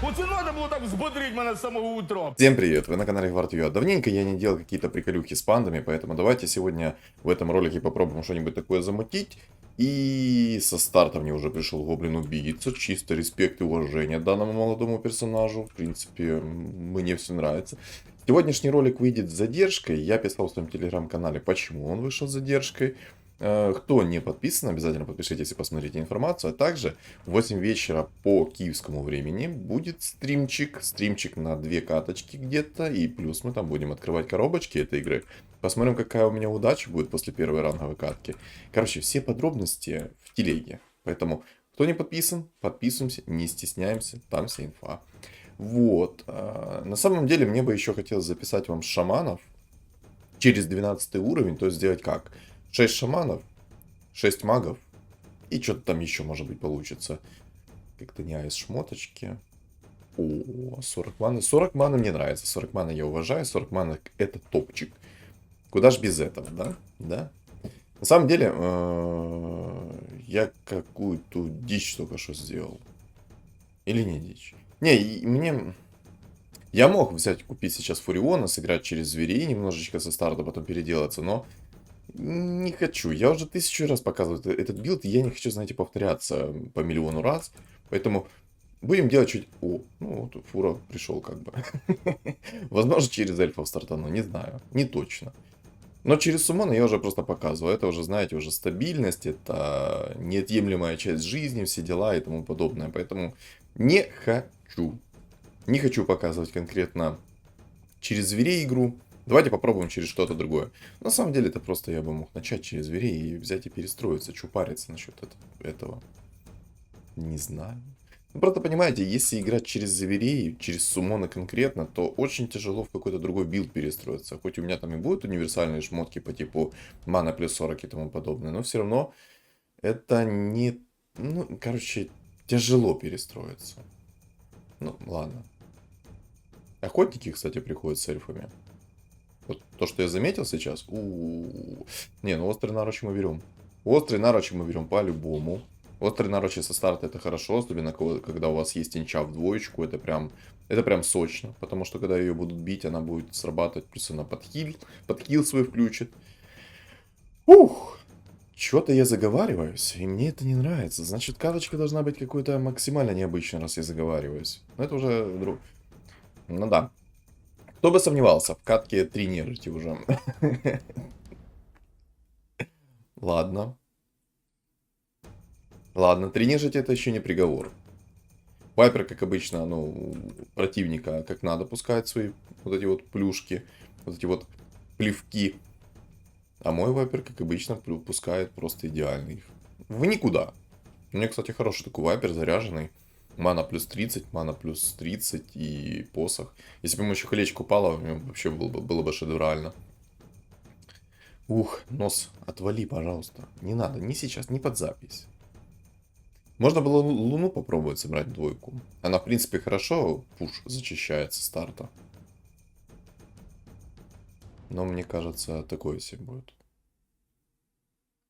Оце надо було так взбодрить мене з самого утра. Всем привет, вы на канале Гвардию. Давненько я не делал какие-то приколюхи с пандами, поэтому давайте сегодня в этом ролике попробуем что-нибудь такое замутить. И со старта мне уже пришел гоблин убийца, чисто респект и уважение данному молодому персонажу, в принципе, мне все нравится. Сегодняшний ролик выйдет с задержкой, я писал в своем телеграм-канале, почему он вышел с задержкой. Кто не подписан, обязательно подпишитесь и посмотрите информацию. А также в 8 вечера по киевскому времени будет стримчик на 2 каточки где-то. И плюс мы там будем открывать коробочки этой игры. Посмотрим, какая у меня удача будет после первой ранговой катки. Короче, все подробности в телеге. Поэтому, кто не подписан, подписываемся, не стесняемся, там вся инфа. Вот. На самом деле, мне бы еще хотелось записать вам шаманов через 12 уровень. То есть сделать как? 6 шаманов, 6 магов. И что-то там еще, может быть, получится. Как-то не из шмоточки. О, 40 маны. 40 маны мне нравится. 40 маны я уважаю. 40 маны это топчик. Куда ж без этого, да? Да. На самом деле, я какую-то дичь только что сделал. Или не дичь? Не, мне... Я мог взять, купить сейчас Фуриона, сыграть через зверей немножечко со старта, потом переделаться, но... Не хочу. Я уже 1000 раз показывал этот билд, и я не хочу, знаете, повторяться по миллиону раз. Поэтому будем делать чуть... О, ну вот фура пришел как бы. Возможно, через эльфов стартану, не знаю. Не точно. Но через суммона я уже просто показываю. Это уже, знаете, уже стабильность, это неотъемлемая часть жизни, все дела и тому подобное. Поэтому не хочу. Не хочу показывать конкретно через зверей игру. Давайте попробуем через что-то другое. На самом деле, это просто я бы мог начать через зверей и взять и перестроиться. Чё париться насчет этого? Не знаю. Ну, просто понимаете, если играть через зверей, через суммоны конкретно, то очень тяжело в какой-то другой билд перестроиться. Хоть у меня там и будут универсальные шмотки по типу мана плюс 40 и тому подобное, но все равно это не... Ну, короче, тяжело перестроиться. Ну, ладно. Охотники, кстати, приходят с эльфами. Вот то, что я заметил сейчас. Не, ну острый наруч мы берем. Острый наруч мы берем по-любому. Острый наруч со старта это хорошо, особенно когда у вас есть инча в двоечку. Это прям сочно. Потому что когда ее будут бить, она будет срабатывать, плюс она подхил свой включит. Ух! Что-то я заговариваюсь, и мне это не нравится. Значит, карточка должна быть какой-то максимально необычной, раз я заговариваюсь. Но это уже вдруг... Ну да. Кто бы сомневался, в катке 3 нежити уже. Ладно. Ладно, 3 нежити это еще не приговор. Вайпер, как обычно, ну, противника как надо пускает свои вот эти вот плюшки, вот эти вот плевки. А мой вайпер, как обычно, пускает просто идеально их. В никуда. У меня, кстати, хороший такой вайпер, заряженный. Мана плюс 30, мана плюс 30 и посох. Если бы ему еще колечко упало, вообще было бы шедеврально. Ух, нос, отвали, пожалуйста. Не надо, не сейчас, не под запись. Можно было луну попробовать собрать двойку. Она, в принципе, хорошо пуш зачищает со старта. Но мне кажется, такое себе будет.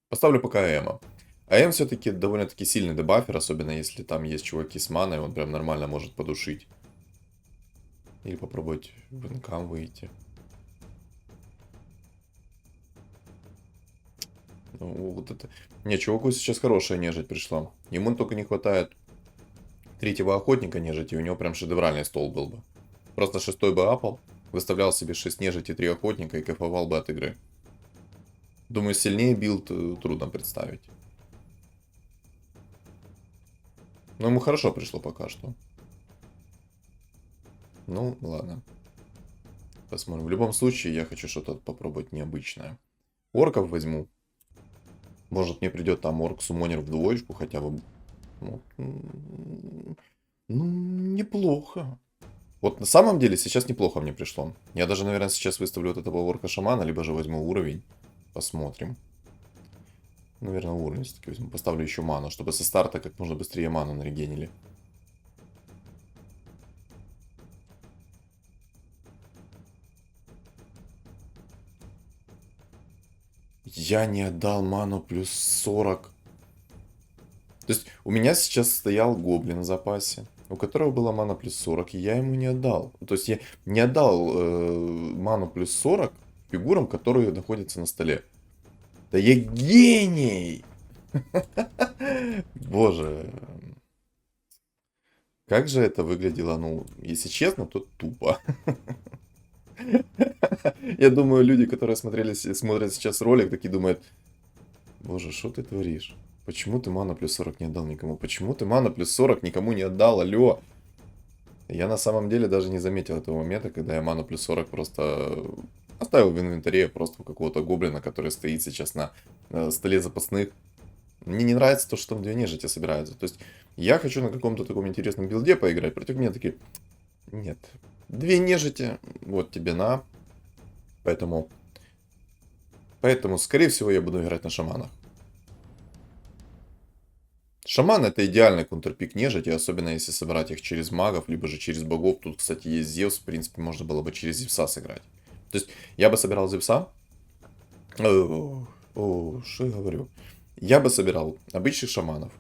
Поставлю пока Эма. АМ все-таки довольно-таки сильный дебафер, особенно если там есть чуваки с маной, он прям нормально может подушить. Или попробовать в инкам выйти. Ну, вот это... Не, чуваку сейчас хорошая нежить пришла. Ему только не хватает третьего охотника нежити, у него прям шедевральный стол был бы. Просто 6-й бы апал, выставлял себе 6 нежити, 3 охотника и кайфовал бы от игры. Думаю, сильнее билд трудно представить. Но ему хорошо пришло пока что. Ну, ладно. Посмотрим. В любом случае, я хочу что-то попробовать необычное. Орков возьму. Может, мне придет там орк-суммонер в двоечку хотя бы. Ну, неплохо. Вот на самом деле сейчас неплохо мне пришло. Я даже, наверное, сейчас выставлю вот этого орка-шамана, либо же возьму уровень. Посмотрим. Наверное, уровень все-таки возьму. Поставлю еще ману, чтобы со старта как можно быстрее ману нарегенили. Я не отдал ману плюс 40. То есть у меня сейчас стоял гоблин в запасе. у которого была мана плюс 40, и я ему не отдал. То есть я не отдал ману плюс 40 фигурам, которые находятся на столе. Да я гений! Боже. Как же это выглядело, ну, если честно, то тупо. Я думаю, люди, которые смотрят сейчас ролик, такие думают: боже, что ты творишь? Почему ты мана плюс 40 не отдал никому? Почему ты мана плюс 40 никому не отдал? Алло. Я на самом деле даже не заметил этого момента, когда я ману плюс 40 просто оставил в инвентаре просто у какого-то гоблина, который стоит сейчас на столе запасных. Мне не нравится то, что там две нежити собираются. То есть я хочу на каком-то таком интересном билде поиграть. Против меня такие: нет, две нежити, вот тебе на. Поэтому, скорее всего, я буду играть на шаманах. Шаман — это идеальный контрпик нежити, особенно если собирать их через магов, либо же через богов. Тут, кстати, есть Зевс, в принципе, можно было бы через Зевса сыграть. То есть я бы собирал Зевса. Что я говорю? Я бы собирал обычных шаманов,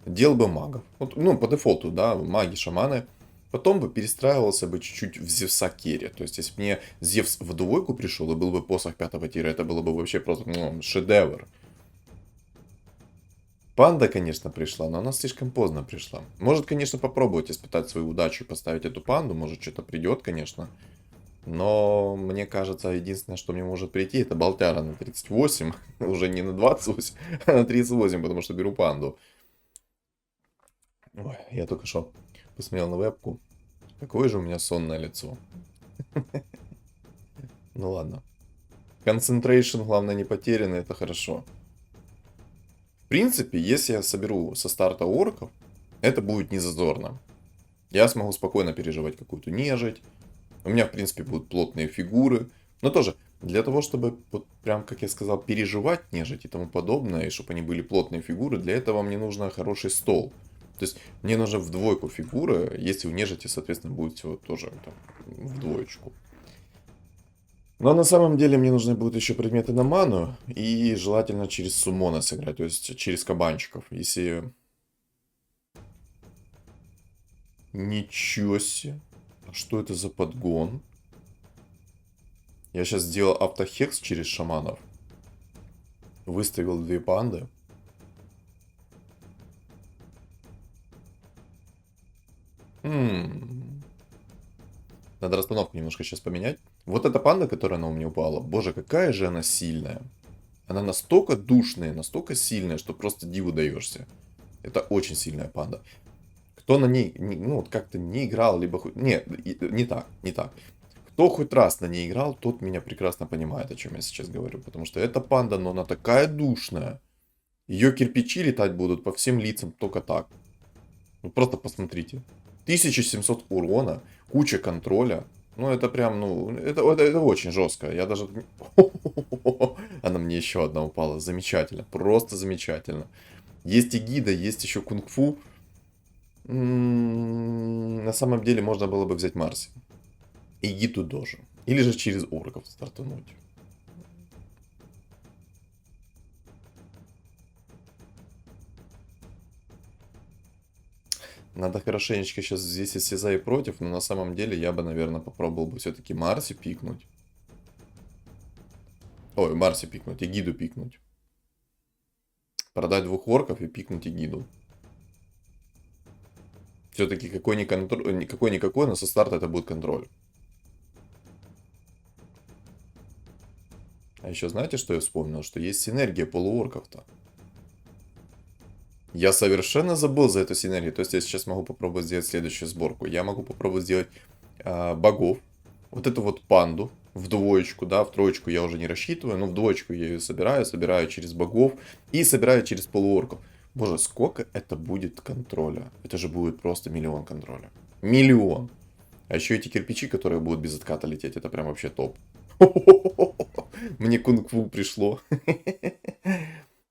делал бы магов. Вот, ну, по дефолту, да, маги, шаманы. Потом бы перестраивался бы чуть-чуть в Зевса керри. То есть, если бы мне Зевс в двойку пришел и был бы посох 5-го тира, это было бы вообще просто шедевр. Панда, конечно, пришла, но она слишком поздно пришла. Может, конечно, попробовать испытать свою удачу и поставить эту панду. Может, что-то придет, конечно. Но мне кажется, единственное, что мне может прийти, это болтяра на 38. Уже не на 28, а на 38, потому что беру панду. Ой, я только что посмотрел на вебку. Какое же у меня сонное лицо. Ну ладно. Concentration, главное, не потеряно, это хорошо. В принципе, если я соберу со старта орков, это будет не зазорно. Я смогу спокойно переживать какую-то нежить. У меня, в принципе, будут плотные фигуры. Но тоже, для того, чтобы, вот прям, как я сказал, переживать нежить и тому подобное, и чтобы они были плотные фигуры, для этого мне нужно хороший стол. То есть, мне нужно в двойку фигуры, если у нежити, соответственно, будет всего тоже там, в двоечку. Но на самом деле мне нужны будут еще предметы на ману, и желательно через суммона сыграть, то есть через кабанчиков. Если... Ничего себе. А что это за подгон? Я сейчас сделал автохекс через шаманов. Выставил две панды. Надо расстановку немножко сейчас поменять. Вот эта панда, которая на меня упала. Боже, какая же она сильная. Она настолько душная, настолько сильная, что просто диву даешься. Это очень сильная панда. Кто на ней, ну, вот как-то не играл, либо... Нет, не так, не так. Кто хоть раз на ней играл, тот меня прекрасно понимает, о чем я сейчас говорю. Потому что эта панда, но она такая душная. Ее кирпичи летать будут по всем лицам только так. Ну, просто посмотрите. 1700 урона, куча контроля. Ну, это прям, ну, это очень жестко. Я даже... Она мне еще одна упала. Замечательно. Просто замечательно. Есть и гида, есть еще кунг-фу. На самом деле можно было бы взять Марси. И гиду тоже. Или же через орков стартануть. Надо хорошенечко сейчас здесь, если за и против, но на самом деле я бы, наверное, попробовал бы все-таки Марси пикнуть. Ой, Марси пикнуть, и гиду пикнуть. Продать двух орков и пикнуть и гиду. Все-таки какой-никакой, но со старта это будет контроль. А еще знаете, что я вспомнил? Что есть синергия полуорков-то. Я совершенно забыл за эту синергию. То есть я сейчас могу попробовать сделать следующую сборку. Я могу попробовать сделать богов. Вот эту вот панду в двоечку, да, в троечку я уже не рассчитываю, но в двоечку я ее собираю через богов и собираю через полуорков. Боже, сколько это будет контроля? Это же будет просто миллион контроля. Миллион. А еще эти кирпичи, которые будут без отката лететь, это прям вообще топ. Мне кунг-фу пришло.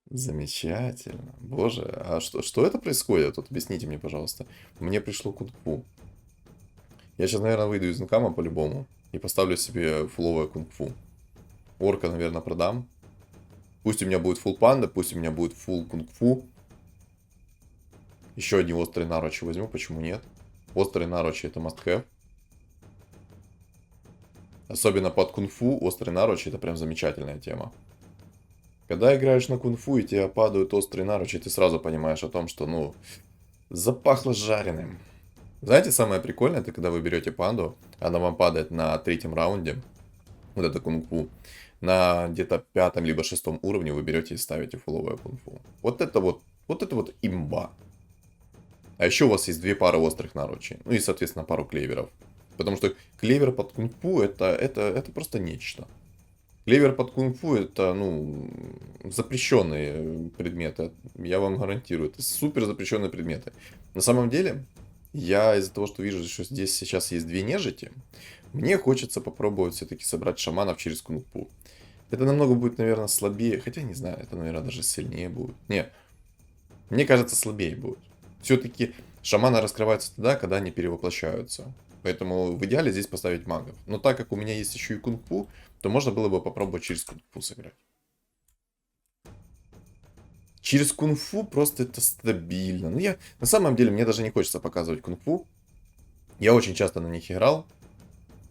Замечательно. Боже, а что это происходит? Вот объясните мне, пожалуйста. Мне пришло кунг-фу. Я сейчас, наверное, выйду из инкама по-любому. И поставлю себе фуловое кунг-фу. Орка, наверное, продам. Пусть у меня будет фул панда, пусть у меня будет фул кунг-фу. Еще одни острые наручи возьму, почему нет? Острые наручи это must have. Особенно под кунг-фу острые наручи это прям замечательная тема. Когда играешь на кунг-фу и тебе падают острые наручи, ты сразу понимаешь о том, что, ну, запахло жареным. Знаете, самое прикольное, это когда вы берете панду, она вам падает на третьем раунде, вот это кунг-фу, на где-то пятом либо шестом уровне вы берете и ставите фуловое кунг-фу. Вот это вот имба. А еще у вас есть две пары острых наручей, ну и, соответственно, пару клеверов. Потому что клевер под кунг-фу это просто нечто. Клевер под кунг-фу это, ну, запрещенные предметы. Я вам гарантирую, это супер запрещенные предметы. На самом деле, я из-за того, что вижу, что здесь сейчас есть две нежити, мне хочется попробовать все-таки собрать шаманов через кунг-фу. Это намного будет, наверное, слабее. Хотя, не знаю, это, наверное, даже сильнее будет. Не, мне кажется, слабее будет. Все-таки шаманы раскрываются тогда, когда они перевоплощаются. Поэтому в идеале здесь поставить магов. Но так как у меня есть еще и кунг-фу, то можно было бы попробовать через кунг-фу сыграть. Через кунг-фу просто это стабильно. Ну, на самом деле, мне даже не хочется показывать кунг-фу. Я очень часто на них играл.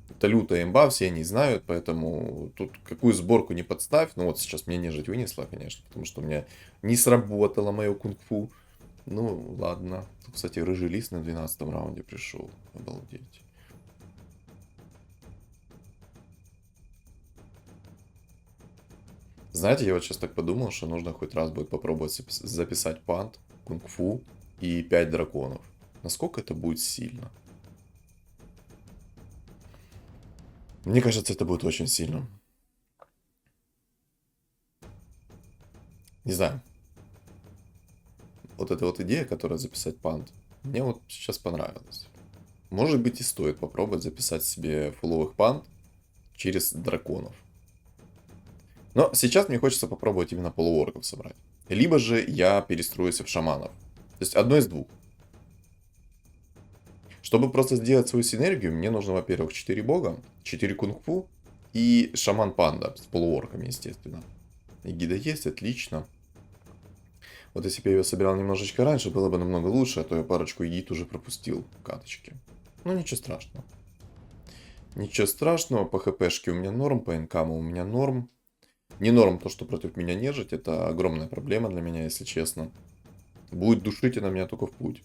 Это лютая имба, все они знают, поэтому тут какую сборку не подставь. Ну вот сейчас мне нежить вынесла, конечно, потому что у меня не сработало мое кунг-фу. Ну, ладно. Тут, кстати, рыжий лист на 12 раунде пришел. Обалдеть. Знаете, я вот сейчас так подумал, что нужно хоть раз будет попробовать записать пант, кунг-фу и 5 драконов. Насколько это будет сильно? Мне кажется, это будет очень сильно. Не знаю. Вот эта вот идея, которая записать пант, мне вот сейчас понравилась. Может быть и стоит попробовать записать себе фуловых пант через драконов. Но сейчас мне хочется попробовать именно полуорков собрать. Либо же я перестроюсь в шаманов. То есть одно из двух. Чтобы просто сделать свою синергию, мне нужно, во-первых, 4 бога, 4 кунг-фу и шаман-панда с полуорками, естественно. Эгида есть, отлично. Вот если бы я ее собирал немножечко раньше, было бы намного лучше, а то я парочку эгид уже пропустил в каточке. Ну, ничего страшного. Ничего страшного, по хпшке у меня норм, по инкаму у меня норм. Не норм то, что против меня нежить, это огромная проблема для меня, если честно. Будет душить она меня только в путь.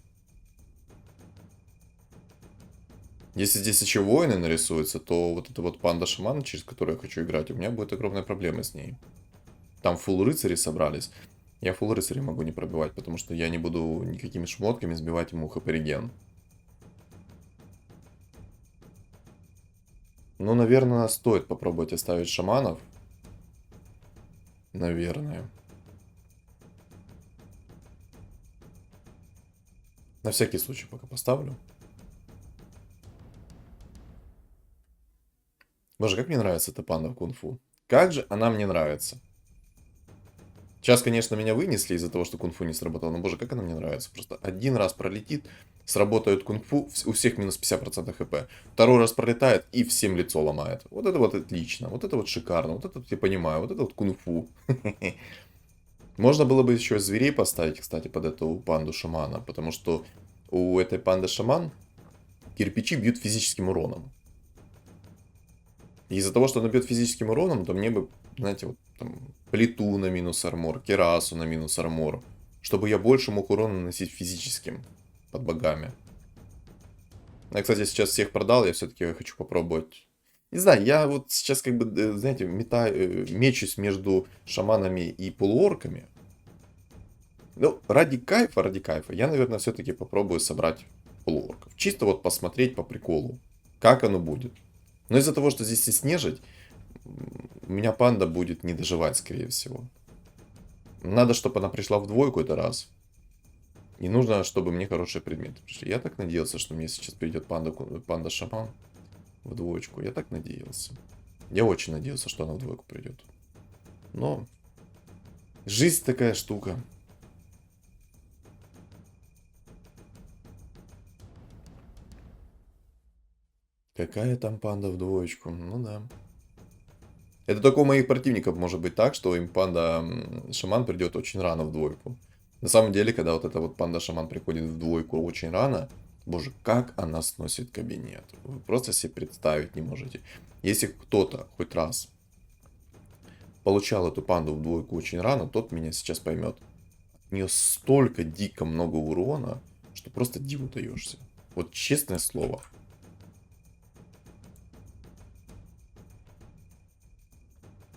Если здесь еще воины нарисуются, то вот эта вот панда-шамана, через которую я хочу играть, у меня будет огромная проблема с ней. Там фулл рыцари собрались. Я фулл рыцари могу не пробивать, потому что я не буду никакими шмотками сбивать ему хп-реген. Ну, наверное, стоит попробовать оставить шаманов. Наверное. На всякий случай пока поставлю. Боже, как мне нравится эта панда в кунг-фу. Как же она мне нравится. Сейчас, конечно, меня вынесли из-за того, что кунг-фу не сработал. Но, боже, как она мне нравится. Просто один раз пролетит, сработает кунг-фу, у всех минус 50% хп. Второй раз пролетает и всем лицо ломает. Вот это вот отлично. Вот это вот шикарно. Вот это вот я понимаю. Вот это вот кунг-фу. Можно было бы еще зверей поставить, кстати, под эту панду-шамана. Потому что у этой панды-шаман кирпичи бьют физическим уроном. И из-за того, что она бьет физическим уроном, то мне бы, знаете, вот там плиту на минус армор, керасу на минус армор. Чтобы я больше мог урона наносить физическим под богами. Я, кстати, сейчас всех продал, я все-таки хочу попробовать. Не знаю, я вот сейчас как бы, знаете, мечусь между шаманами и полуорками. Ну, ради кайфа, я, наверное, все-таки попробую собрать полуорков. Чисто вот посмотреть по приколу, как оно будет. Но из-за того, что здесь есть нежить, у меня панда будет не доживать, скорее всего. Надо, чтобы она пришла в двойку, это раз. И нужно, чтобы мне хорошие предметы пришли. Я так надеялся, что мне сейчас придет панда-шаман в двоечку. Я так надеялся. Я очень надеялся, что она в двойку придет. Но жизнь такая штука. Какая там панда в двоечку? Ну да. Это только у моих противников может быть так, что им панда-шаман придет очень рано в двойку. На самом деле, когда вот эта вот панда-шаман приходит в двойку очень рано, Боже, как она сносит кабинет. Вы просто себе представить не можете. Если кто-то хоть раз получал эту панду в двойку очень рано, тот меня сейчас поймет. У нее столько дико много урона, что просто диву даешься. Вот честное слово.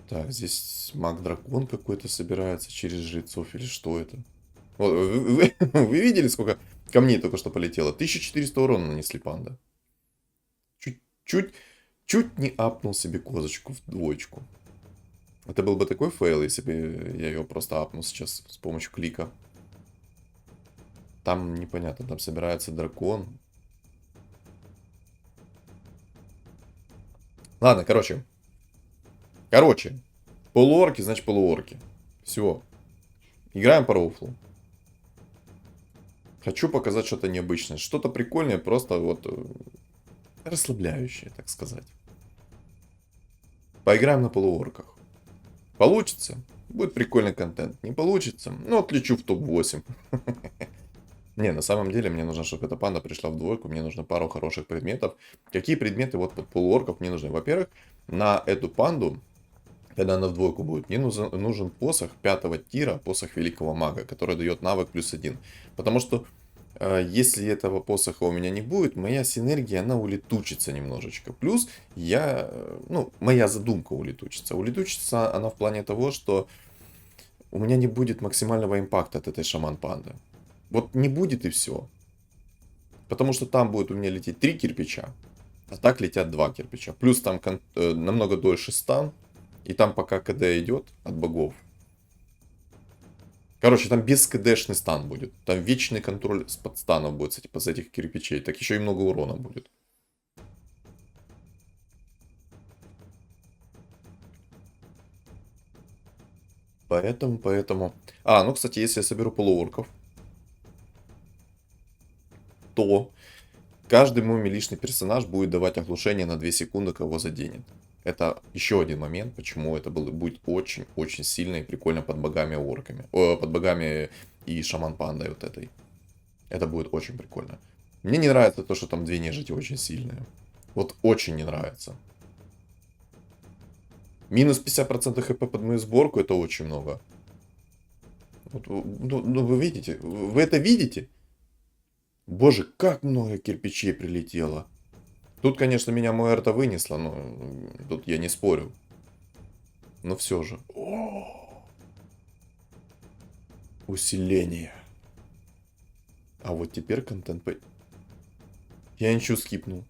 Так, здесь маг-дракон какой-то собирается через жрецов или что это? Вот, вы видели, сколько камней только что полетело? 1400 урона нанесли панда. Чуть-чуть, чуть не апнул себе козочку в двоечку. Это был бы такой фейл, если бы я ее просто апнул сейчас с помощью клика. Там непонятно, там собирается дракон. Ладно, короче. Полуорки, значит полуорки. Все. Играем по рофлу. Хочу показать что-то необычное. Что-то прикольное, просто вот расслабляющее, так сказать. Поиграем на полуорках. Получится? Будет прикольный контент. Не получится? Ну, отлечу в топ-8. Не, на самом деле мне нужно, чтобы эта панда пришла в двойку. Мне нужно пару хороших предметов. Какие предметы вот под полуорков мне нужны? Во-первых, на эту панду, когда она в двойку будет, мне нужен посох 5-го тира, посох великого мага, который дает навык +1. Потому что если этого посоха у меня не будет, моя синергия, она улетучится немножечко. Плюс моя задумка улетучится. Улетучится она в плане того, что у меня не будет максимального импакта от этой шаман-панды. Вот не будет и все. Потому что там будет у меня лететь 3 кирпича, а так летят 2 кирпича. Плюс там намного дольше стан. И там пока КД идет от богов. Короче, там без КДшный стан будет. Там вечный контроль с подстанов будет с этих кирпичей. Так еще и много урона будет. Поэтому... ну, кстати, если я соберу полуорков, то каждый мой милишный персонаж будет давать оглушение на 2 секунды, кого заденет. Это еще один момент, почему это будет очень-очень сильно и прикольно под богами-орками. Под богами и шаман-пандой вот этой. Это будет очень прикольно. Мне не нравится то, что там 2 нежити очень сильные. Вот очень не нравится. Минус 50% хп под мою сборку, это очень много. Вот, ну, вы видите? Вы это видите? Боже, как много кирпичей прилетело. Тут, конечно, меня Муэрта вынесла, но тут я не спорю. Но все же. Усиление. А вот теперь контент... Я ничего скипнул.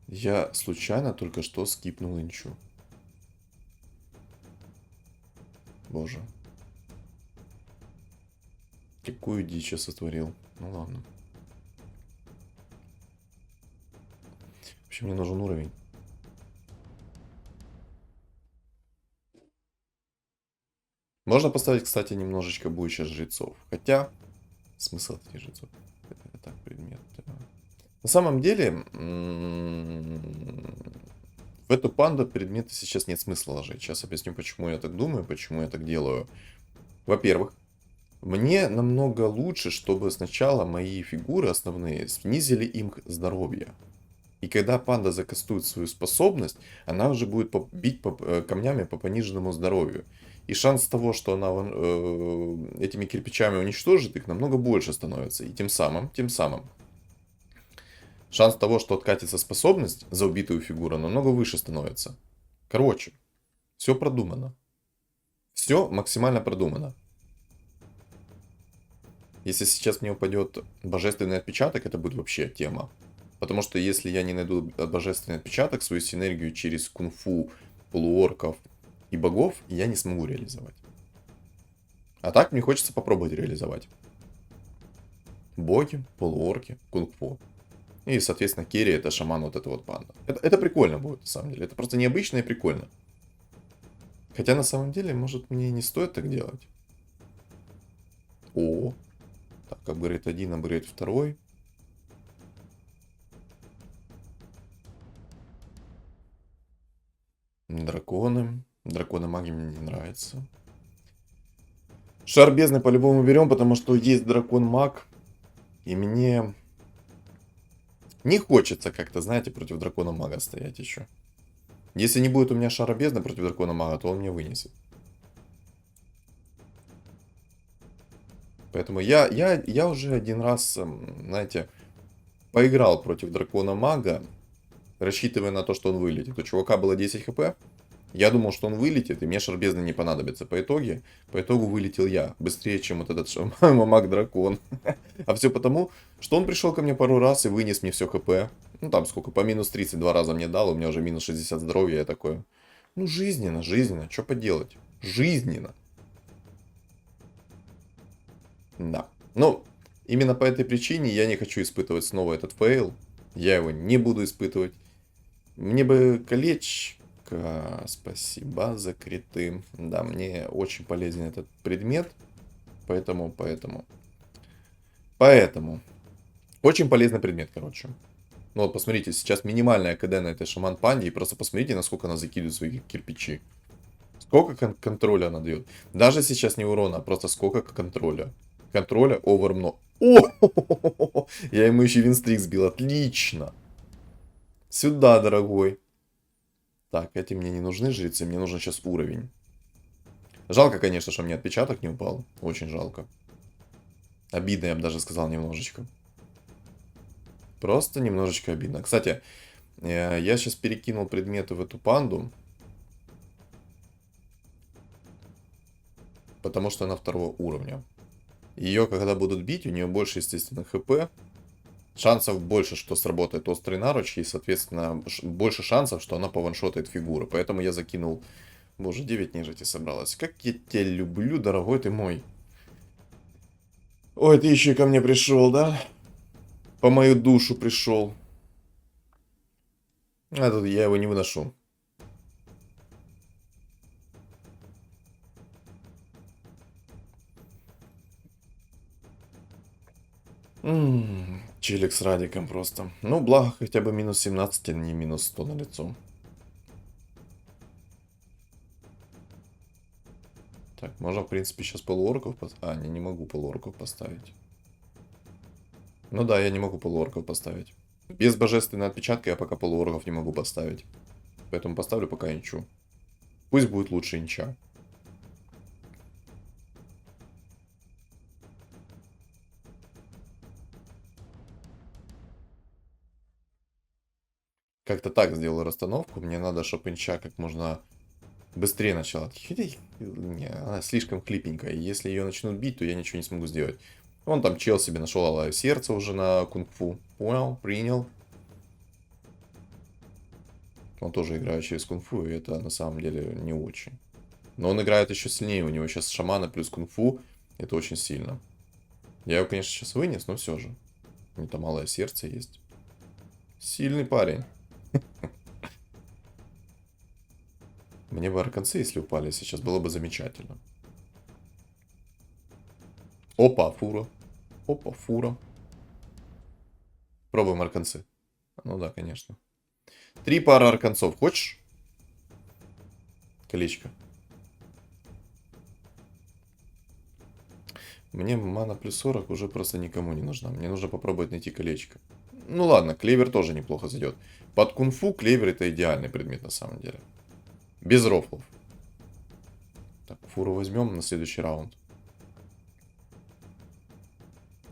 Я случайно только что скипнул инчу. Боже. Какую дичь я сотворил. Ну ладно. В общем, мне нужен уровень. Можно поставить, кстати, немножечко буйща жрецов. Хотя, смысл этих жрецов? Так, предмет. На самом деле, в эту панду предметы сейчас нет смысла ложить. Сейчас объясню, почему я так думаю, почему я так делаю. Во-первых, мне намного лучше, чтобы сначала мои фигуры основные снизили им здоровье. И когда панда закастует свою способность, она уже будет бить камнями по пониженному здоровью. И шанс того, что она этими кирпичами уничтожит их, намного больше становится. И тем самым, шанс того, что откатится способность за убитую фигуру, намного выше становится. Короче, все продумано. Все максимально продумано. Если сейчас мне упадет божественный отпечаток, это будет вообще тема. Потому что если я не найду божественный отпечаток, свою синергию через кунг-фу, полуорков и богов, я не смогу реализовать. А так мне хочется попробовать реализовать. Боги, полуорки, кунг-фу. И, соответственно, керри это шаман вот эта вот панда. Это прикольно будет, на самом деле. Это просто необычно и прикольно. Хотя, на самом деле, может, мне не стоит так делать. О, так, апгрейд 1, апгрейд 2. Драконы. Драконы маги мне не нравятся. Шар бездны по-любому берем, потому что есть дракон-маг. И мне не хочется как-то, знаете, против дракона-мага стоять еще. Если не будет у меня шара бездны против дракона-мага, то он мне вынесет. Поэтому я уже один раз, знаете, поиграл против дракона-мага, рассчитывая на то, что он вылетит. У чувака было 10 хп. Я думал, что он вылетит, и мне шар бездны не понадобится. По итогу вылетел я. Быстрее, чем вот этот маг-дракон. А все потому, что он пришел ко мне пару раз и вынес мне все хп. Ну там сколько, по минус 32 раза мне дал, у меня уже минус 60 здоровья. Я такой, ну жизненно, жизненно, что поделать? Жизненно. Да. Ну, именно по этой причине я не хочу испытывать снова этот фейл. Я его не буду испытывать. Мне бы колечко. Спасибо за криты. Да, мне очень полезен этот предмет. Поэтому. Очень полезный предмет, короче. Ну вот, посмотрите, сейчас минимальная КД на этой шаман-панде. И просто посмотрите, насколько она закидывает свои кирпичи. Сколько контроля она дает. Даже сейчас не урона, а просто сколько контроля. Контроля овермно. О, я ему еще винстрик сбил. Отлично. Сюда, дорогой. Так, эти мне не нужны жрецы. Мне нужен сейчас уровень. Жалко, конечно, что мне отпечаток не упал. Очень жалко. Обидно, я бы даже сказал, немножечко. Просто немножечко обидно. Кстати, я сейчас перекинул предметы в эту панду. Потому что она второго уровня. Ее, когда будут бить, у нее больше, естественно, хп. Шансов больше, что сработает острый наруч. И, соответственно, больше шансов, что она пованшотает фигуры. Поэтому я закинул... Боже, 9 нежити собралось. Как я тебя люблю, дорогой ты мой. Ой, ты еще и ко мне пришел, да? По мою душу пришел. А тут я его не выношу. Челик с радиком просто. Ну, благо, хотя бы минус 17, а не минус 100 на лицо. Так, можно, в принципе, сейчас полуорков поставить. А, не могу полуорков поставить. Ну да, я не могу полуорков поставить. Без божественной отпечатка я пока полуорков не могу поставить. Поэтому поставлю пока инчу. Пусть будет лучше инча. Как-то так сделал расстановку. Мне надо, чтобы инча как можно быстрее начала. Хотя, не, она слишком клипенькая. Если ее начнут бить, то я ничего не смогу сделать. Вон там чел себе нашел алаю сердце уже на кунг-фу. Понял, принял. Он тоже играет через кунг-фу, и это на самом деле не очень. Но он играет еще сильнее. У него сейчас шамана плюс кунг-фу. Это очень сильно. Я его, конечно, сейчас вынес, но все же. У него там малое сердце есть. Сильный парень. Мне бы арканцы, если упали сейчас, было бы замечательно. Опа, фура. Опа, фура. Пробуем арканцы. Ну да, конечно. 3 пары арканцов. Хочешь? Колечко. Мне мана плюс 40 уже просто никому не нужна. Мне нужно попробовать найти колечко. Ну ладно, клевер тоже неплохо зайдет. Под кунг-фу клевер это идеальный предмет на самом деле. Без рофлов. Так, фуру возьмем на следующий раунд.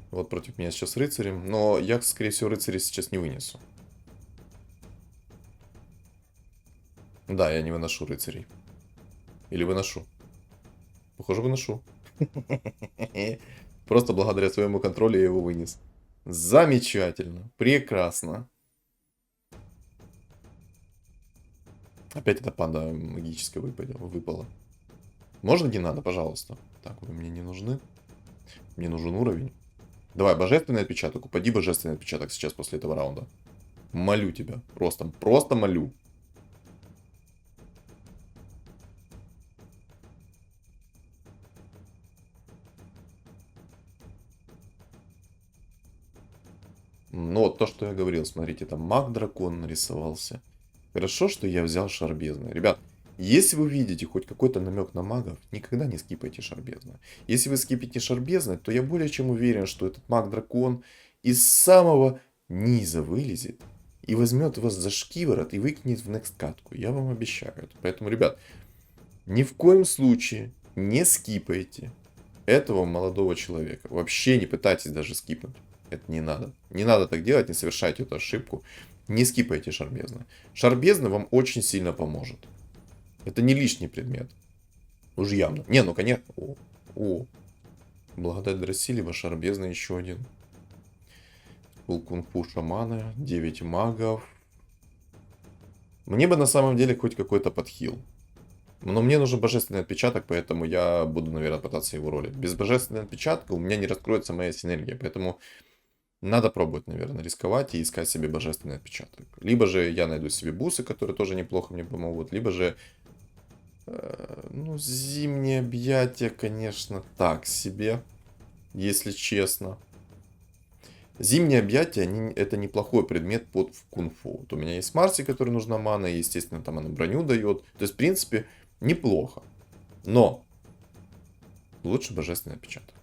Вот против меня сейчас рыцари. Но я, скорее всего, рыцари сейчас не вынесу. Да, я не выношу рыцарей. Или выношу. Похоже, выношу. Просто благодаря своему контролю я его вынес. Замечательно. Прекрасно. Опять эта панда магическая выпала. Можно не надо, пожалуйста. Так, вы мне не нужны. Мне нужен уровень. Давай, божественный отпечаток. Упади божественный отпечаток сейчас после этого раунда. Молю тебя. Просто молю. Ну вот то, что я говорил. Смотрите, там маг-дракон нарисовался. Хорошо, что я взял шар бездны. Ребят, Если вы видите хоть какой-то намек на магов, никогда не скипайте Шарбезна. Если вы скипите Шарбезна, то я более чем уверен, что этот маг-дракон из самого низа вылезет и возьмет вас за шкиворот и выкинет в next катку. Я вам обещаю это. Поэтому, ребят, ни в коем случае не скипайте этого молодого человека. Вообще не пытайтесь даже скипнуть. Это не надо. Не надо так делать, не совершайте эту ошибку. Не скипайте Шарбезна. Шарбезна вам очень сильно поможет. Это не лишний предмет. Уж явно. Не, ну конечно. О. Благодать Драсилева, Шарбезна еще один. Пул кунг-фу шамана, 9 магов. Мне бы на самом деле хоть какой-то подхил. Но мне нужен божественный отпечаток, поэтому я буду, наверное, пытаться его ролить. Без божественного отпечатка у меня не раскроется моя синергия, поэтому надо пробовать, наверное, рисковать и искать себе божественный отпечаток. Либо же я найду себе бусы, которые тоже неплохо мне помогут, либо же ну, зимнее объятие, конечно, так себе, если честно. Зимнее объятие, это неплохой предмет под кунг-фу. Вот у меня есть Марси, который нужна мана, и, естественно, там она броню дает. То есть, в принципе, неплохо. Но лучше божественный отпечаток.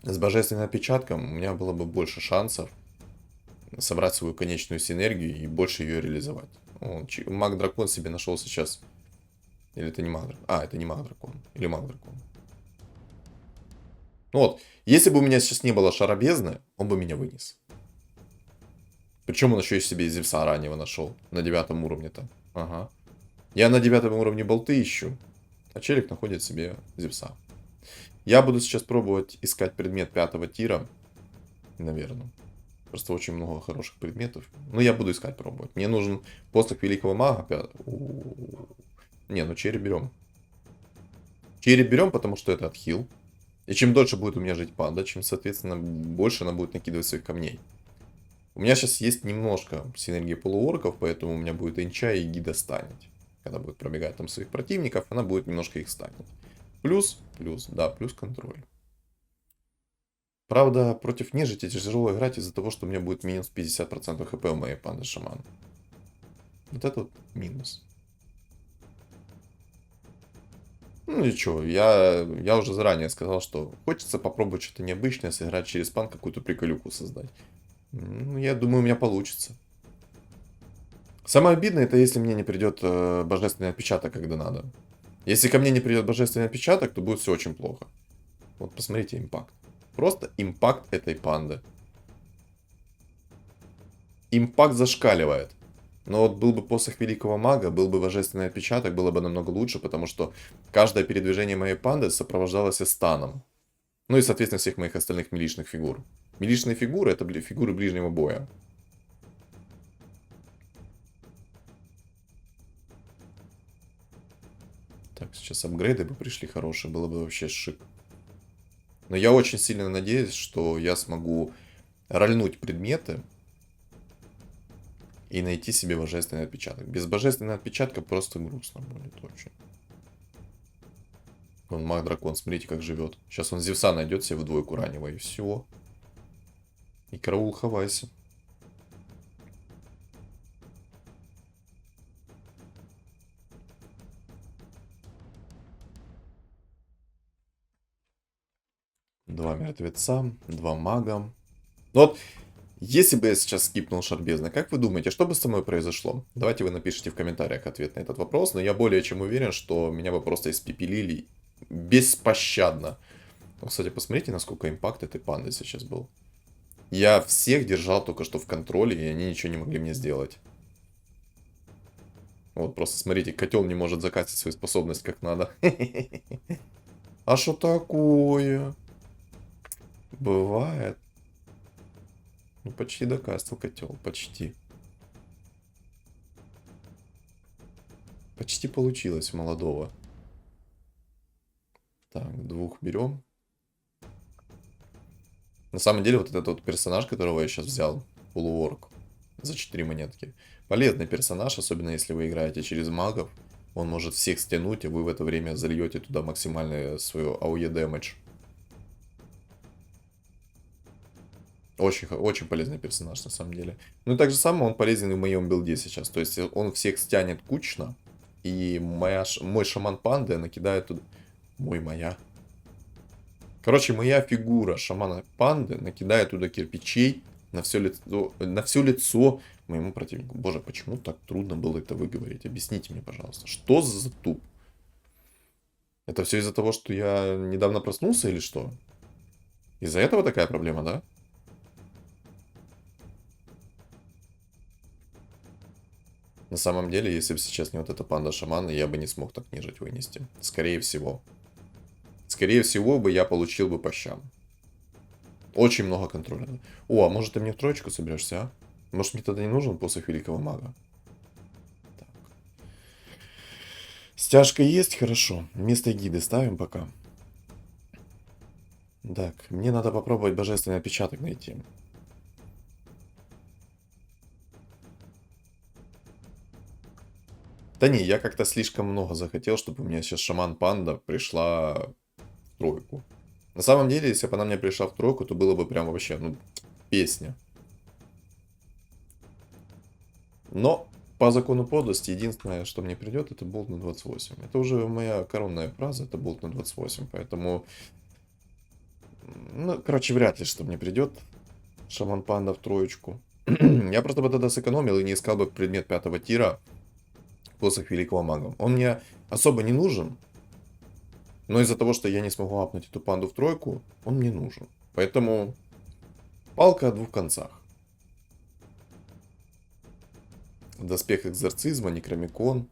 С божественным отпечатком у меня было бы больше шансов собрать свою конечную синергию и больше ее реализовать. Маг-дракон себе нашел сейчас. Или это не маг-дракон? А, это не маг-дракон. Или маг-дракон. Ну вот, если бы у меня сейчас не было шара бездны, он бы меня вынес. Причем он еще и себе Зевса раннего нашел. На 9 уровне-то. Ага. Я на 9 уровне болты ищу. А челик находит себе Зевса. Я буду сейчас пробовать искать предмет 5 тира. Наверное. Просто очень много хороших предметов. Но я буду искать, пробовать. Мне нужен посох великого мага. Не, ну череп берем. Череп берем, потому что это отхил. И чем дольше будет у меня жить панда, чем, соответственно, больше она будет накидывать своих камней. У меня сейчас есть немножко синергии полуорков, поэтому у меня будет энча и гида станет. Когда будет пробегать там своих противников, она будет немножко их станет. Плюс контроль. Правда, против нежити тяжело играть из-за того, что у меня будет минус 50% хп у моей панды шамана. Вот это вот минус. Ну ничего, я уже заранее сказал, что хочется попробовать что-то необычное, сыграть через пан, какую-то приколюку создать. Ну, я думаю, у меня получится. Самое обидное, это если мне не придет божественный отпечаток, когда надо. Если ко мне не придет божественный отпечаток, то будет все очень плохо. Вот посмотрите импакт. Просто импакт этой панды. Импакт зашкаливает. Но вот был бы посох великого мага, был бы божественный отпечаток, было бы намного лучше, потому что каждое передвижение моей панды сопровождалось станом. Ну и, соответственно, всех моих остальных милишных фигур. Милишные фигуры — это фигуры ближнего боя. Так, сейчас апгрейды бы пришли хорошие, было бы вообще шик. Но я очень сильно надеюсь, что я смогу рольнуть предметы и найти себе божественный отпечаток. Без божественного отпечатка просто грустно будет очень. Вон маг-дракон, смотрите, как живет. Сейчас он Зевса найдет себе в двойку раннего, и все. И караул хавайся. Два мертвеца, два мага. Ну вот, если бы я сейчас скипнул Шарбезна, как вы думаете, что бы со мной произошло? Давайте вы напишите в комментариях ответ на этот вопрос, но я более чем уверен, что меня бы просто испепелили беспощадно. Ну, кстати, посмотрите, насколько импакт этой панды сейчас был. Я всех держал только что в контроле, и они ничего не могли мне сделать. Вот просто смотрите, котел не может закастить свою способность как надо. А что такое? Бывает. Ну, почти докастил котел, почти. Почти получилось у молодого. Так, двух берем. На самом деле, вот этот вот персонаж, которого я сейчас взял, полуорк, за 4 монетки. Полезный персонаж, особенно если вы играете через магов. Он может всех стянуть, и вы в это время зальете туда максимальный свой AOE damage. Очень полезный персонаж, на самом деле. Ну и так же самое он полезен и в моем билде сейчас. То есть он всех стянет кучно, и мой шаман панды накидает туда... Моя. Короче, моя фигура шамана панды накидает туда кирпичей на все лицо моему противнику. Боже, почему так трудно было это выговорить? Объясните мне, пожалуйста. Что за туп? Это все из-за того, что я недавно проснулся или что? Из-за этого такая проблема, да? На самом деле, если бы сейчас не вот эта панда-шамана, я бы не смог так нежить вынести. Скорее всего. Скорее всего бы я получил бы по щам. Очень много контроля. О, а может ты мне в троечку соберешься, а? Может мне тогда не нужен посох великого мага? Так. Стяжка есть, хорошо. Место гиды ставим пока. Так, мне надо попробовать божественный отпечаток найти. Да не, я как-то слишком много захотел, чтобы у меня сейчас шаман-панда пришла в тройку. На самом деле, если бы она мне пришла в тройку, то было бы прям вообще, ну, песня. Но по закону подлости, единственное, что мне придет, это болт на 28. Это уже моя коронная фраза, это болт на 28. Поэтому, ну, короче, вряд ли, что мне придет шаман-панда в троечку. Я просто бы тогда сэкономил и не искал бы предмет 5-го тира, посох великого мага. Он мне особо не нужен. Но из-за того, что я не смогу апнуть эту панду в тройку, он мне нужен. Поэтому палка о двух концах. Доспех экзорцизма, некромикон.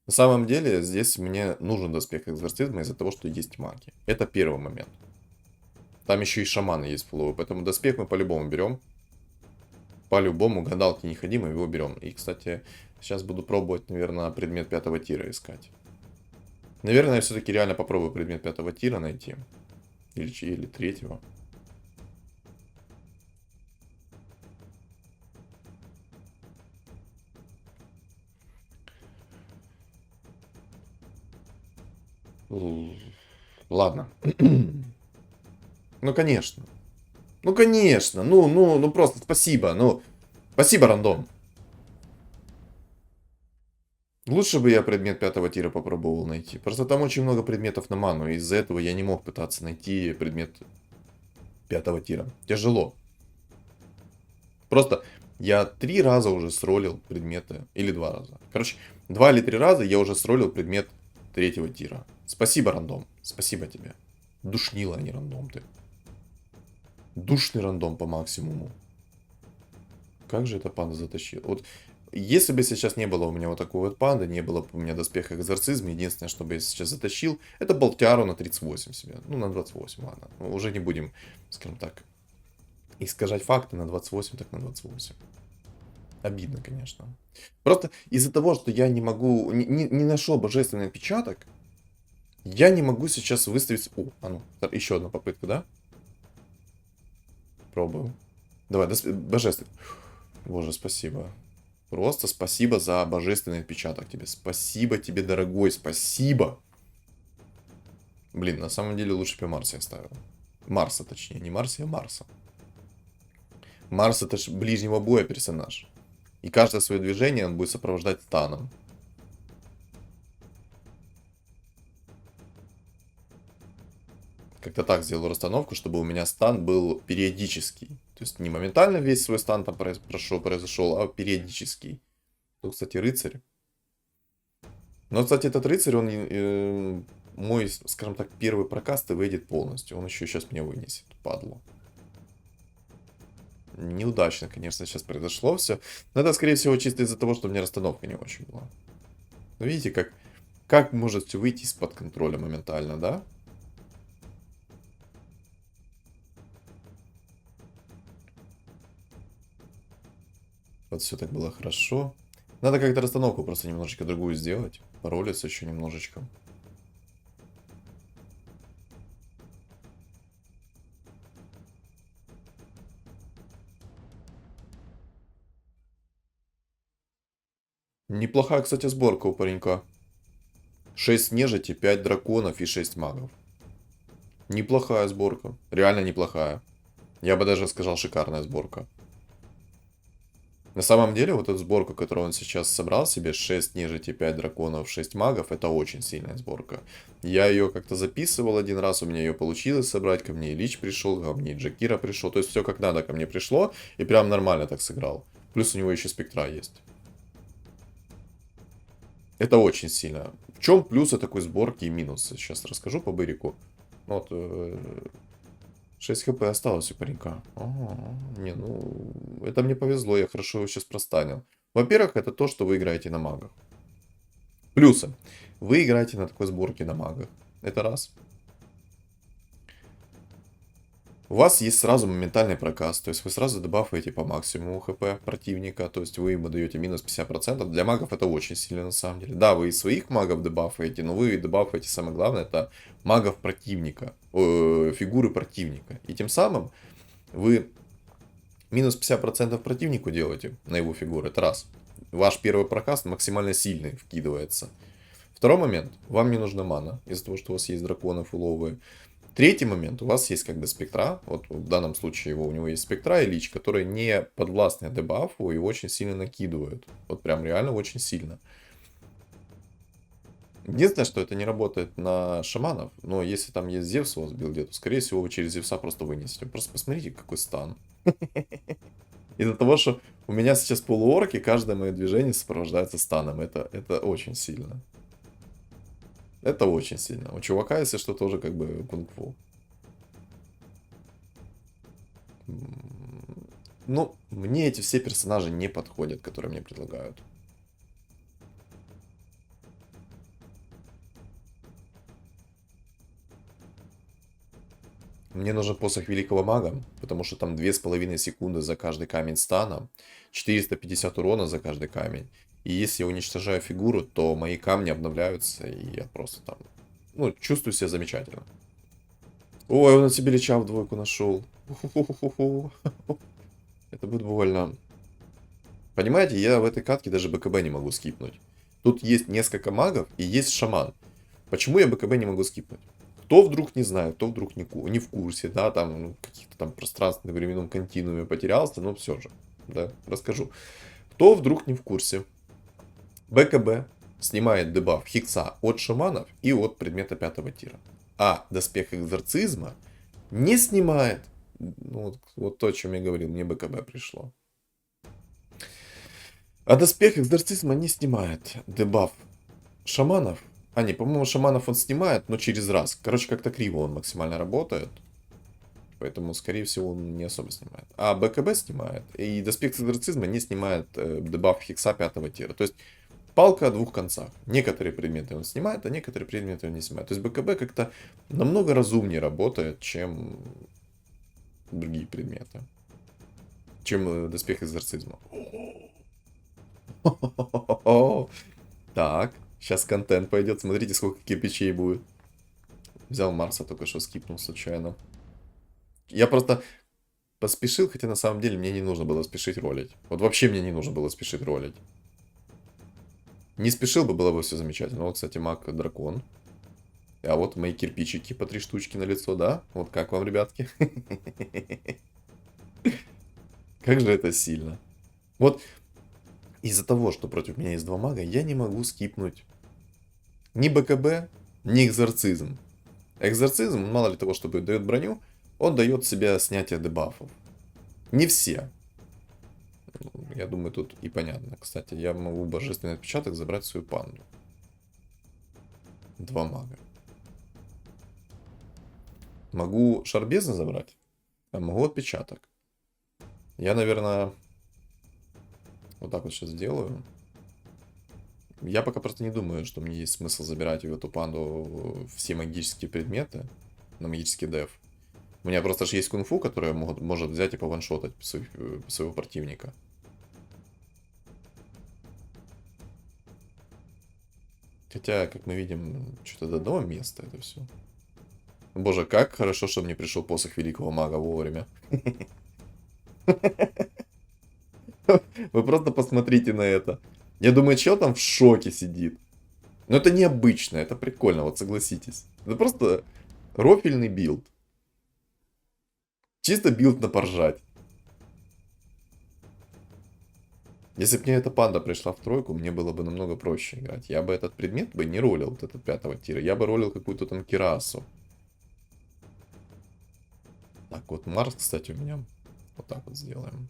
На самом деле, здесь мне нужен доспех экзорцизма из-за того, что есть маги. Это первый момент. Там еще и шаманы есть фуловые, поэтому доспех мы по-любому берем. По-любому, гадалки не ходи, мы его берем. И, кстати, сейчас буду пробовать, наверное, предмет 5-го тира искать. Наверное, я все-таки реально попробую предмет 5-го тира найти. Или 3-го. Ладно. Ну, конечно. Ну, конечно. Ну, просто спасибо. Ну, спасибо, рандом. Лучше бы я предмет 5-го тира попробовал найти. Просто там очень много предметов на ману. И из-за этого я не мог пытаться найти предмет 5-го тира. Тяжело. Просто я 3 раза уже сролил предметы. Или 2 раза. Короче, 2 или 3 раза я уже сролил предмет 3-го тира. Спасибо, рандом. Спасибо тебе. Душнило, а не рандом ты. Душный рандом по максимуму. Как же эта панда затащила? Вот, если бы сейчас не было у меня вот такой вот панды, не было бы у меня доспеха экзорцизма, единственное, что бы я сейчас затащил, это болтяру на 38 себе. Ну, на 28, ладно. Уже не будем, скажем так, искажать факты на 28, так на 28. Обидно, конечно. Просто из-за того, что я не могу, не нашел божественный отпечаток, я не могу сейчас выставить... О, а ну, еще одна попытка, да? Пробую. Давай, божественный. Боже, спасибо. Просто спасибо за божественный отпечаток тебе. Спасибо тебе, дорогой, спасибо. Блин, на самом деле лучше бы я Марса оставил. Марса, точнее. Не Марса, а Марса. Марс это ж ближнего боя персонаж. И каждое свое движение он будет сопровождать станом. Как-то так сделал расстановку, чтобы у меня стан был периодический. То есть не моментально весь свой стан там произошел, а периодический. Тут, кстати, рыцарь. Но, кстати, этот рыцарь, он мой, скажем так, первый прокаст и выйдет полностью. Он еще сейчас меня вынесет, падло. Неудачно, конечно, сейчас произошло все. Но это, скорее всего, чисто из-за того, что у меня расстановка не очень была. Но видите, как может все выйти из-под контроля моментально, да? Вот все так было хорошо. Надо как-то расстановку просто немножечко другую сделать. Поролиться еще немножечко. Неплохая, кстати, сборка у паренька. 6 нежити, 5 драконов и 6 магов. Неплохая сборка. Реально неплохая. Я бы даже сказал, шикарная сборка. На самом деле, вот эту сборку, которую он сейчас собрал себе, 6 нежити, 5 драконов, 6 магов, это очень сильная сборка. Я ее как-то записывал один раз, у меня ее получилось собрать, ко мне и Лич пришел, ко мне и Джакира пришел, то есть все как надо ко мне пришло, и прям нормально так сыграл. Плюс у него еще спектра есть. Это очень сильно. В чем плюсы такой сборки и минусы? Сейчас расскажу по бырику. Вот, 6 хп осталось у паренька. Не, ну, это мне повезло, я хорошо его сейчас простанил. Во-первых, это то, что вы играете на магах. Плюсы. Вы играете на такой сборке на магах. Это раз. У вас есть сразу моментальный прокаст, то есть вы сразу дебафаете по максимуму хп противника, то есть вы ему даете минус 50%. Для магов это очень сильно на самом деле. Да, вы и своих магов дебафаете, но вы дебафаете, самое главное, это магов противника, фигуры противника. И тем самым вы минус 50% противнику делаете на его фигуру, это раз. Ваш первый прокаст максимально сильный вкидывается. Второй момент, вам не нужна мана, из-за того, что у вас есть драконы фуловые. Третий момент, у вас есть как бы спектра, вот в данном случае у него есть спектра и лич, которые не подвластны дебафу и очень сильно накидывают. Вот прям реально очень сильно. Единственное, что это не работает на шаманов, но если там есть Зевс у вас в билде, то скорее всего вы через Зевса просто вынесете. Просто посмотрите, какой стан. Из-за того, что у меня сейчас полуорки, каждое мое движение сопровождается станом. Это очень сильно. Это очень сильно. У чувака, если что, тоже как бы кунг-фу. Ну, мне эти все персонажи не подходят, которые мне предлагают. Мне нужен посох Великого Мага, потому что там 2,5 секунды за каждый камень стана, 450 урона за каждый камень. И если я уничтожаю фигуру, то мои камни обновляются, и я просто там, ну, чувствую себя замечательно. Ой, он на себе лича в двойку нашел. Это будет больно. Понимаете, я в этой катке даже БКБ не могу скипнуть. Тут есть несколько магов и есть шаман. Почему я БКБ не могу скипнуть? Кто вдруг не знает, кто вдруг не в курсе, да, там, ну, каких-то там пространственном временном континууме потерялся, но все же, да, расскажу. Кто вдруг не в курсе? БКБ снимает дебаф Хикса от шаманов и от предмета 5 тира. А доспех экзорцизма не снимает. Ну, вот то, о чем я говорил, мне БКБ пришло. А доспех экзорцизма не снимает дебаф шаманов. А, не, по-моему, шаманов он снимает, но через раз. Короче, как-то криво он максимально работает. Поэтому, скорее всего, он не особо снимает. А БКБ снимает. И доспех экзорцизма не снимает дебаф Хикса 5 тира. То есть, палка о двух концах. Некоторые предметы он снимает, а некоторые предметы он не снимает. То есть, БКБ как-то намного разумнее работает, чем другие предметы. Чем доспех экзорцизма. Так, сейчас контент пойдет. Смотрите, сколько кирпичей будет. Взял Марса, только что скипнул случайно. Я просто поспешил, хотя на самом деле мне не нужно было спешить ролить. Вот вообще мне не нужно было спешить ролить. Не спешил бы, было бы все замечательно. Вот, кстати, маг-дракон. А вот мои кирпичики по 3 штучки на лицо, да? Вот как вам, ребятки? Как же это сильно. Вот из-за того, что против меня есть 2 мага, я не могу скипнуть ни БКБ, ни экзорцизм. Экзорцизм, мало ли того, что дает броню, он дает себе снятие дебафов. Не все. Я думаю, тут и понятно. Кстати, я могу божественный отпечаток забрать в свою панду. 2 мага. Могу шар бездны забрать, а могу отпечаток. Я, наверное, вот так вот сейчас сделаю. Я пока просто не думаю, что мне есть смысл забирать в эту панду все магические предметы на магический деф. У меня просто же есть кунг-фу, который может взять и пованшотать своего противника. Хотя, как мы видим, что-то до одного места это все. Боже, как хорошо, что мне пришел посох великого мага вовремя. Вы просто посмотрите на это. Я думаю, чел там в шоке сидит. Но это необычно, это прикольно, вот согласитесь. Это просто рофильный билд. Чисто билд на поржать. Если бы мне эта панда пришла в тройку, мне было бы намного проще играть. Я бы этот предмет бы не ролил, вот этот 5-го тира. Я бы ролил какую-то там кирасу. Так, вот Марс, кстати, у меня. Вот так вот сделаем.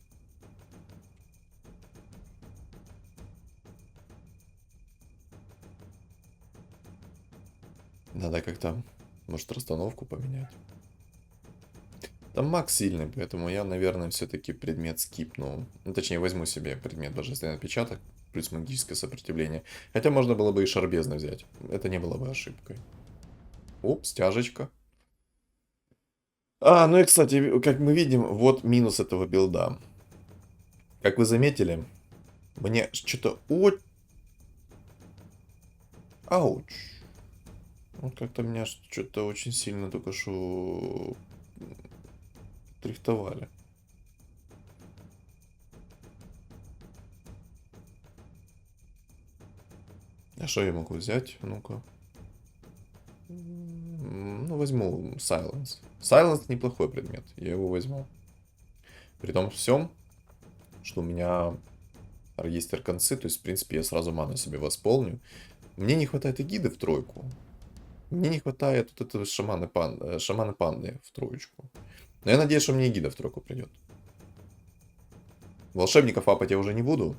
Надо как-то, может, расстановку поменять. Там Макс сильный, поэтому я, наверное, все-таки предмет скипну. Ну, точнее, возьму себе предмет божественный отпечаток, плюс магическое сопротивление. Хотя можно было бы и шарбезно взять. Это не было бы ошибкой. Оп, стяжечка. Ну и, кстати, как мы видим, вот минус этого билда. Как вы заметили, мне что-то Ауч. Вот как-то меня что-то очень сильно только что трихтовали. А что я могу взять? Ну-ка. Ну, возьму Silence. Silence неплохой предмет. Я его возьму. При том всем, что у меня есть концы, то есть, в принципе, я сразу ману себе восполню. Мне не хватает эгиды в тройку. Мне не хватает вот этого шаманы панды в троечку. Но я надеюсь, что мне эгида в тройку придет. Волшебников апать я уже не буду.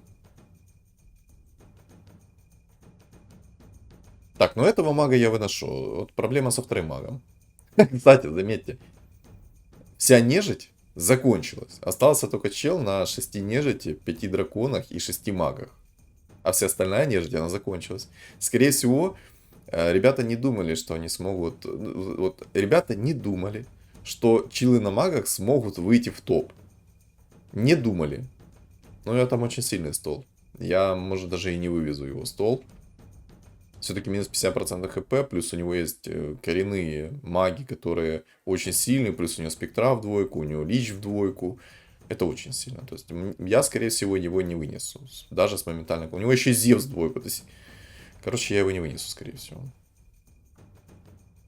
Так, ну этого мага я выношу. Вот проблема со вторым магом. Кстати, заметьте. Вся нежить закончилась. Остался только чел на 6 нежити, 5 драконах и 6 магах. А вся остальная нежить, она закончилась. Скорее всего, ребята не думали, что они смогут... Вот, ребята не думали, что чилы на магах смогут выйти в топ. Не думали. Но я там очень сильный стол. Я, может, даже и не вывезу его стол. Все-таки минус 50% хп, плюс у него есть коренные маги, которые очень сильные, плюс у него спектра в двойку, у него лич в двойку. Это очень сильно. То есть я, скорее всего, его не вынесу. Даже с моментальной... У него еще Зевс в двойку. То есть... Короче, я его не вынесу, скорее всего.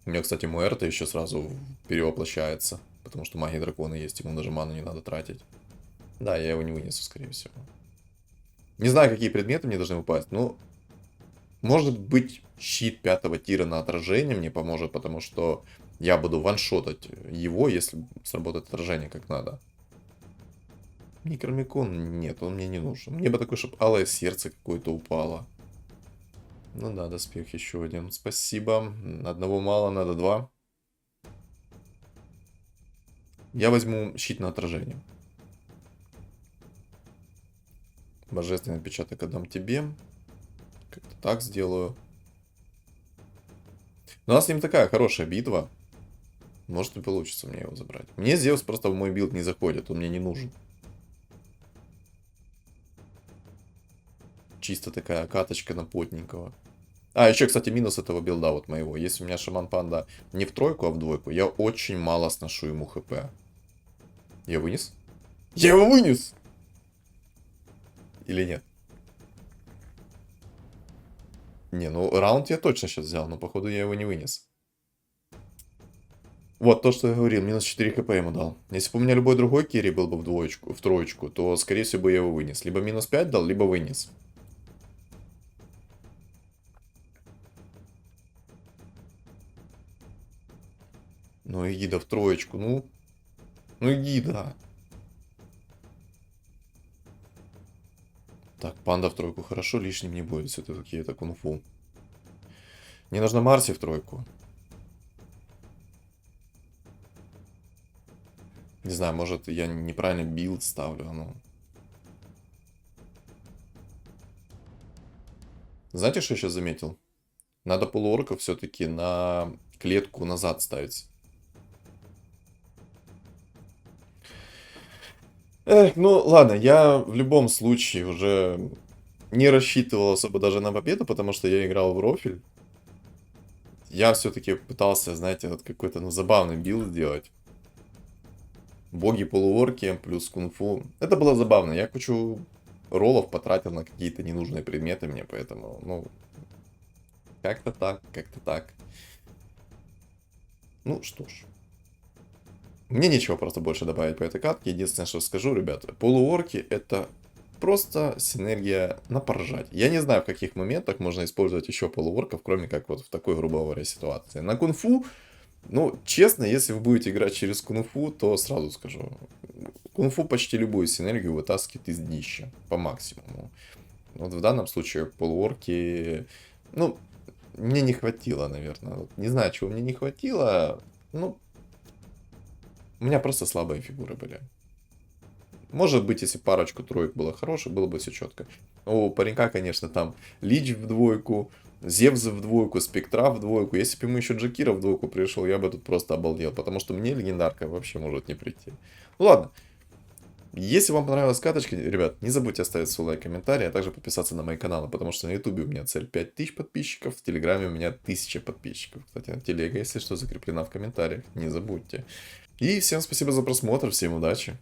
У меня, кстати, Муэрта еще сразу перевоплощается. Потому что магия дракона есть, ему даже ману не надо тратить. Да, я его не вынесу, скорее всего. Не знаю, какие предметы мне должны упасть, но... Может быть, щит 5-го тира на отражение мне поможет, потому что я буду ваншотать его, если сработает отражение как надо. Некромикон нет, он мне не нужен. Мне бы такое, чтобы алое сердце какое-то упало. Ну да, доспех еще один. Спасибо. Одного мало, надо 2. Я возьму щит на отражение. Божественный отпечаток отдам тебе. Как-то так сделаю. Но у нас с ним такая хорошая битва. Может и получится мне его забрать. Мне Зевс просто в мой билд не заходит, он мне не нужен. Чисто такая каточка на плотненького. Еще, кстати, минус этого билда вот моего. Если у меня шаман панда не в тройку, а в двойку, я очень мало сношу ему хп. Я вынес? Я его вынес! Или нет? Не, ну раунд я точно сейчас взял, но походу я его не вынес. Вот то, что я говорил, минус 4 хп ему дал. Если бы у меня любой другой керри был бы в троечку, то скорее всего бы я его вынес. Либо минус 5 дал, либо вынес. Ну и гида в троечку, ну. Ну и гида. Так, панда в тройку хорошо, лишним не будет. Все-таки это кунг-фу. Мне нужно Марси в тройку. Не знаю, может я неправильно билд ставлю, ну. Знаете, что я сейчас заметил? Надо полуорков все-таки на клетку назад ставить. Ну ладно, я в любом случае уже не рассчитывал особо даже на победу, потому что я играл в рофель. Я все-таки пытался, знаете, вот какой-то забавный билд сделать. Боги-полуорки плюс кунг-фу. Это было забавно. Я кучу роллов потратил на какие-то ненужные предметы мне, поэтому, ну, как-то так, как-то так. Ну, что ж. Мне нечего просто больше добавить по этой катке. Единственное, что скажу, ребята, полуорки это просто синергия на поржать. Я не знаю, в каких моментах можно использовать еще полуорков, кроме как вот в такой, грубо говоря, ситуации. На кунг-фу, ну, честно, если вы будете играть через кунг-фу, то сразу скажу. Кунг-фу почти любую синергию вытаскивает из днища по максимуму. Вот в данном случае полуорки, ну, мне не хватило, наверное. Вот не знаю, чего мне не хватило. Ну, у меня просто слабые фигуры были. Может быть, если парочку троек было хороших, было бы все четко. У паренька, конечно, там Лич в двойку, Зевс в двойку, Спектра в двойку. Если бы ему еще Джакира в двойку пришел, я бы тут просто обалдел. Потому что мне легендарка вообще может не прийти. Ну ладно. Если вам понравилась каточка, ребят, не забудьте оставить свой лайк, комментарий, а также подписаться на мои каналы, потому что на ютубе у меня цель 5000 подписчиков, в телеграме у меня 1000 подписчиков. Кстати, телега, если что, закреплена в комментариях, не забудьте. И всем спасибо за просмотр, всем удачи.